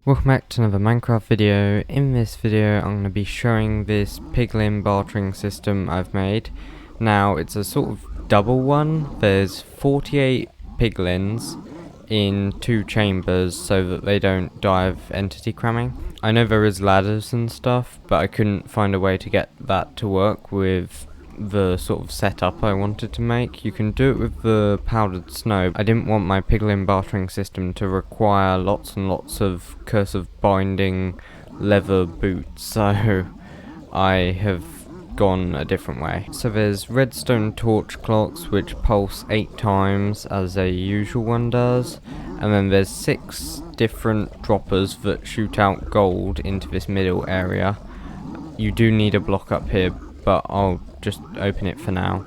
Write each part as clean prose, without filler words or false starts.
Welcome back to another Minecraft video. In this video I'm going to be showing this piglin bartering system I've made. Now it's a sort of double one. There's 48 piglins in 2 chambers so that they don't die of entity cramming. I know there is ladders and stuff, but I couldn't find a way to get that to work with the sort of setup I wanted to make. You can do it with the powdered snow. I didn't want my piglin bartering system to require lots and lots of Curse of Binding leather boots, so I have gone a different way. So there's redstone torch clocks which pulse 8 times as a usual one does, and then there's 6 different droppers that shoot out gold into this middle area. You do need a block up here, but I'll just open it for now.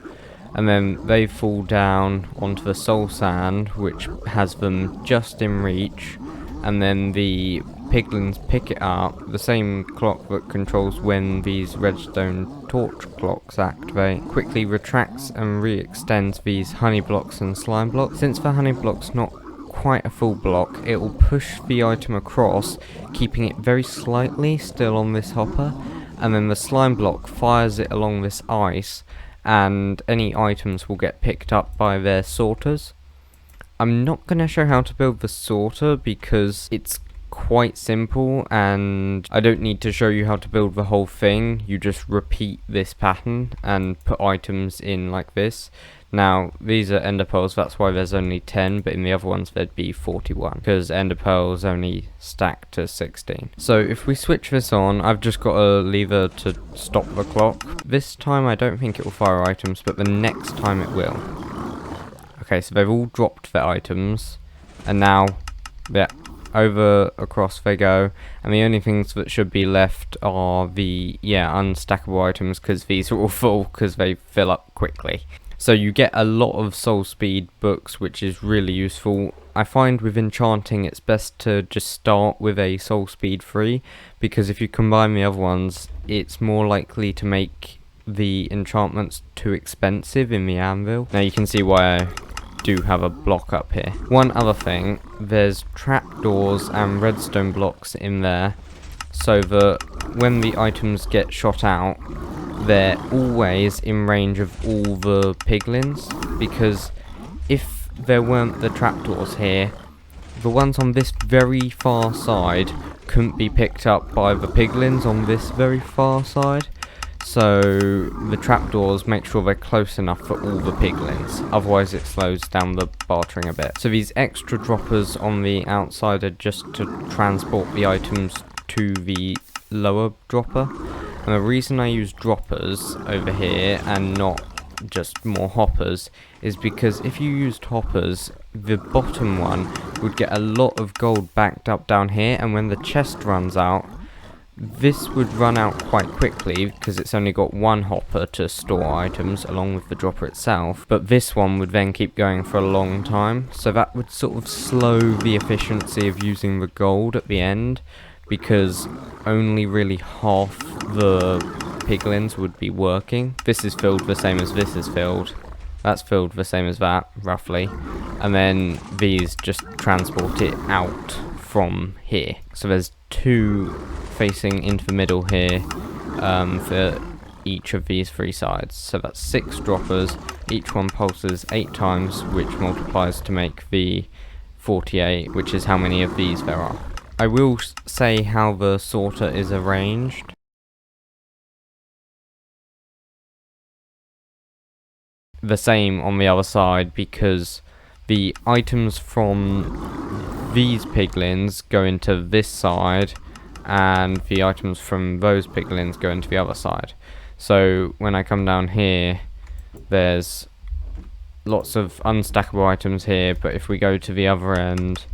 And then they fall down onto the soul sand, which has them just in reach, and then the piglins pick it up. The same clock that controls when these redstone torch clocks activate quickly retracts and re-extends these honey blocks and slime blocks. Since the honey block's not quite a full block, it will push the item across, keeping it very slightly still on this hopper, and then the slime block fires it along this ice, and any items will get picked up by their sorters. I'm not going to show how to build the sorter because it's quite simple and I don't need to show you how to build the whole thing. You just repeat this pattern and put items in like this. Now these are ender pearls, that's why there's only 10, but in the other ones there'd be 41 because ender pearls only stack to 16. So if we switch this on, I've just got a lever to stop the clock. This time I don't think it will fire items, but the next time it will. Okay, so they've all dropped their items, and now they're over across they go, and the only things that should be left are the unstackable items, because these are all full because they fill up quickly. So you get a lot of soul speed books, which is really useful. I find with enchanting it's best to just start with a soul speed 3, because if you combine the other ones it's more likely to make the enchantments too expensive in the anvil. Now you can see why I do have a block up here. One other thing, there's trapdoors and redstone blocks in there so that when the items get shot out they're always in range of all the piglins, because if there weren't the trapdoors here, the ones on this very far side couldn't be picked up by the piglins on this very far side. So the trapdoors make sure they're close enough for all the piglins, otherwise it slows down the bartering a bit. So these extra droppers on the outside are just to transport the items to the lower dropper. And the reason I use droppers over here and not just more hoppers is because if you used hoppers, the bottom one would get a lot of gold backed up down here, and when the chest runs out, this would run out quite quickly because it's only got one hopper to store items along with the dropper itself, but this one would then keep going for a long time, so that would sort of slow the efficiency of using the gold at the end, because only really half the piglins would be working. This is filled the same as this is filled. That's filled the same as that, roughly. And then these just transport it out from here. So there's 2 facing into the middle here for each of these 3 sides. So that's 6 droppers. Each one pulses 8 times, which multiplies to make the 48, which is how many of these there are. I will say how the sorter is arranged. The same on the other side, because the items from these piglins go into this side and the items from those piglins go into the other side. So when I come down here there's lots of unstackable items here, but if we go to the other end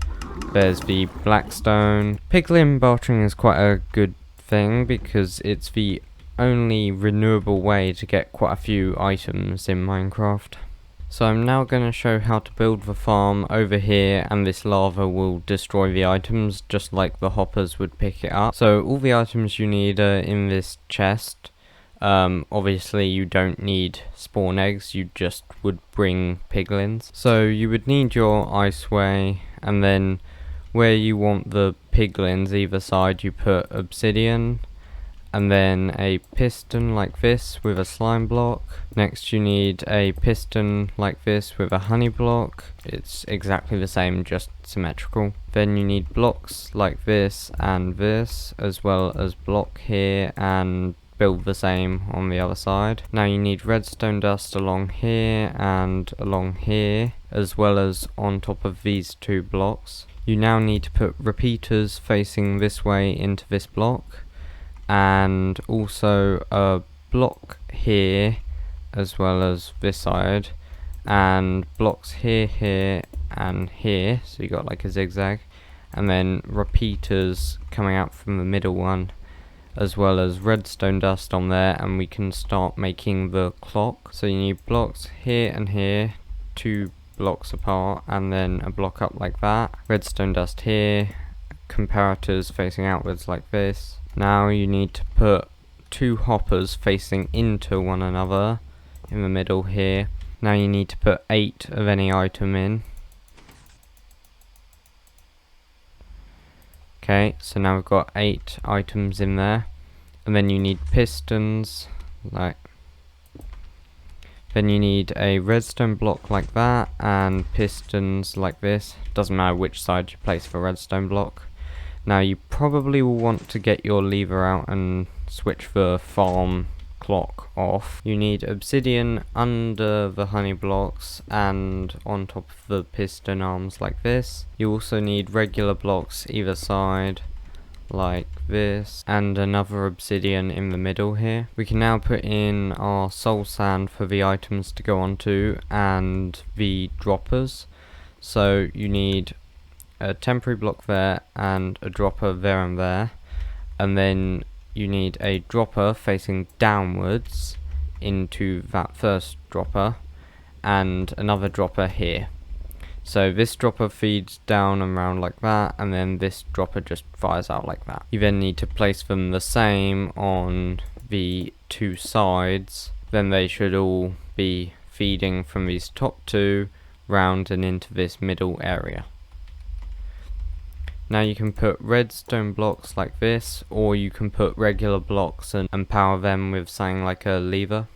there's the blackstone. Piglin bartering is quite a good thing because it's the only renewable way to get quite a few items in Minecraft. So I'm now going to show how to build the farm over here, and this lava will destroy the items just like the hoppers would pick it up. So all the items you need are in this chest. Obviously you don't need spawn eggs, you just would bring piglins. So you would need your iceway, and then where you want the piglins either side, you put obsidian, and then a piston like this with a slime block. Next you need a piston like this with a honey block. It's exactly the same, just symmetrical. Then you need blocks like this and this, as well as block here, and build the same on the other side. Now you need redstone dust along here and along here, as well as on top of these two blocks. You now need to put repeaters facing this way into this block, and also a block here as well as this side, and blocks here, here and here, so you got like a zigzag, and then repeaters coming out from the middle one, as well as redstone dust on there, and we can start making the clock. So you need blocks here and here, 2 blocks apart, and then a block up like that, redstone dust here, comparators facing outwards like this. Now you need to put 2 hoppers facing into one another in the middle here. Now you need to put 8 of any item in. Okay, so now we've got 8 items in there, and then you need pistons, then you need a redstone block like that, and pistons like this. Doesn't matter which side you place the redstone block. Now you probably will want to get your lever out and switch the farm clock off. You need obsidian under the honey blocks and on top of the piston arms like this. You also need regular blocks either side like this, and another obsidian in the middle here. We can now put in our soul sand for the items to go onto and the droppers. So you need a temporary block there and a dropper there and there, and then you need a dropper facing downwards into that first dropper, and another dropper here. So this dropper feeds down and round like that, and then this dropper just fires out like that. You then need to place them the same on the 2 sides, then they should all be feeding from these top 2 round and into this middle area. Now you can put redstone blocks like this, or you can put regular blocks and power them with something like a lever,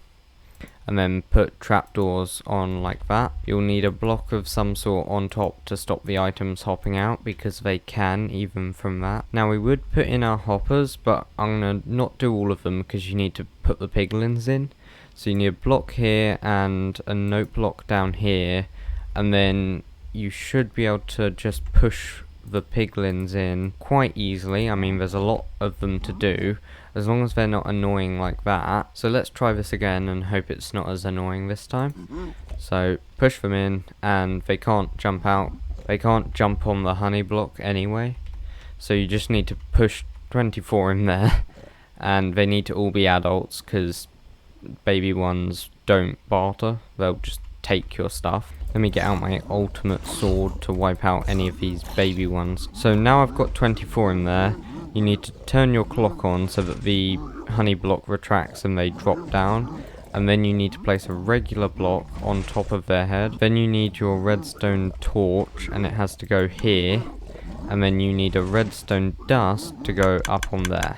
and then put trapdoors on like that. You'll need a block of some sort on top to stop the items hopping out, because they can even from that. Now we would put in our hoppers, but I'm gonna not do all of them because you need to put the piglins in. So you need a block here and a note block down here, and then you should be able to just push the piglins in quite easily. I mean, there's a lot of them to do, as long as they're not annoying like that. So let's try this again and hope it's not as annoying this time. So push them in, and they can't jump out. They can't jump on the honey block anyway, so you just need to push 24 in there, and they need to all be adults because baby ones don't barter, they'll just take your stuff. Let me get out my ultimate sword to wipe out any of these baby ones. So now I've got 24 in there. You need to turn your clock on so that the honey block retracts and they drop down, and then you need to place a regular block on top of their head. Then you need your redstone torch, and it has to go here, and then you need a redstone dust to go up on there,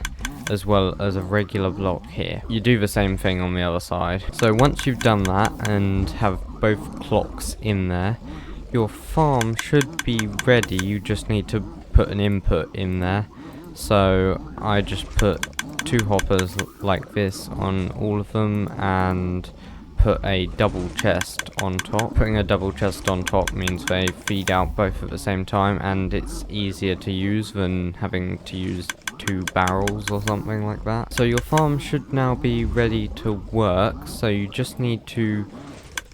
as well as a regular block here. You do the same thing on the other side. So once you've done that and have both clocks in there, your farm should be ready. You just need to put an input in there. So I just put 2 hoppers like this on all of them and put a double chest on top. Putting a double chest on top means they feed out both at the same time, and it's easier to use than having to use 2 barrels or something like that. So your farm should now be ready to work, so you just need to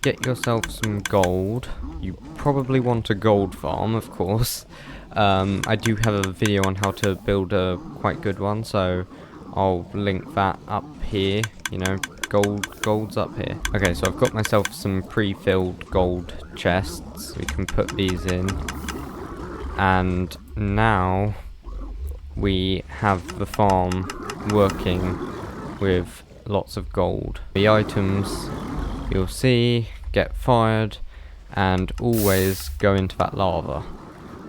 get yourself some gold. You probably want a gold farm, of course. I do have a video on how to build a quite good one, so I'll link that up here. You know, gold's up here. Okay, so I've got myself some pre-filled gold chests. We can put these in, and now we have the farm working with lots of gold. The items you'll see get fired and always go into that lava.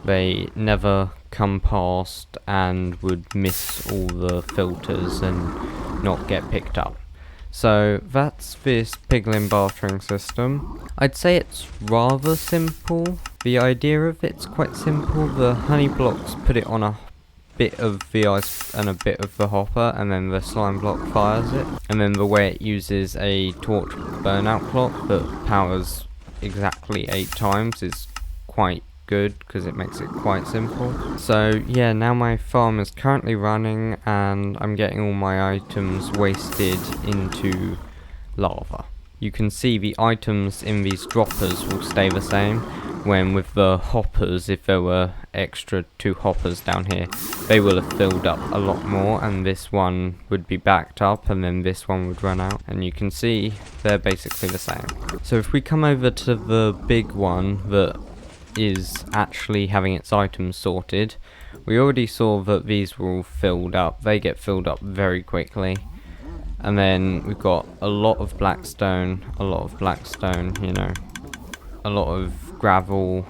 they never come past and would miss all the filters and not get picked up. So that's this Piglin bartering system. I'd say it's rather simple. The idea of it's quite simple. The honey blocks put it on a bit of the ice and a bit of the hopper, and then the slime block fires it. And then the way it uses a torch burnout clock that powers exactly 8 times is quite good because it makes it quite simple. So yeah, now my farm is currently running and I'm getting all my items wasted into lava. You can see the items in these droppers will stay the same, when with the hoppers, if there were extra 2 hoppers down here, they will have filled up a lot more, and this one would be backed up and then this one would run out, and you can see they're basically the same. So if we come over to the big one that is actually having its items sorted, we already saw that these were all filled up. They get filled up very quickly. And then we've got a lot of blackstone, you know, a lot of gravel,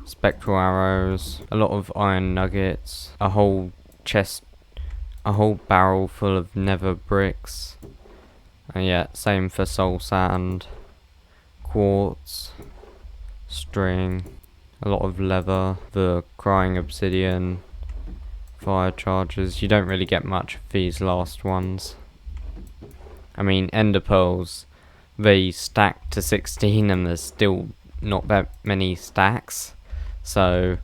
spectral arrows, a lot of iron nuggets, a whole chest, a whole barrel full of nether bricks. And yeah, same for soul sand, quartz, string, a lot of leather, the crying obsidian, fire charges. You don't really get much of these last ones. I mean, ender pearls, they stack to 16 and there's still not that many stacks. So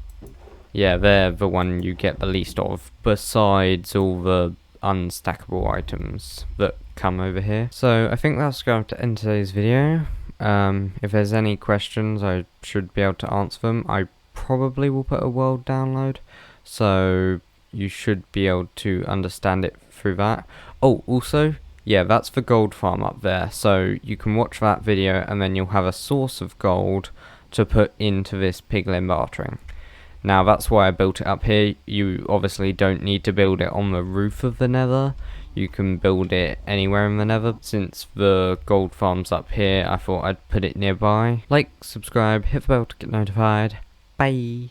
yeah, they're the one you get the least of, besides all the unstackable items that come over here. So I think that's going to end today's video. If there's any questions, I should be able to answer them. I probably will put a world download, so you should be able to understand it through that. Oh, also, yeah, that's the gold farm up there, so you can watch that video and then you'll have a source of gold to put into this Piglin Bartering. Now that's why I built it up here. You obviously don't need to build it on the roof of the nether. You can build it anywhere in the nether. Since the gold farm's up here, I thought I'd put it nearby. Like, subscribe, hit the bell to get notified. Bye!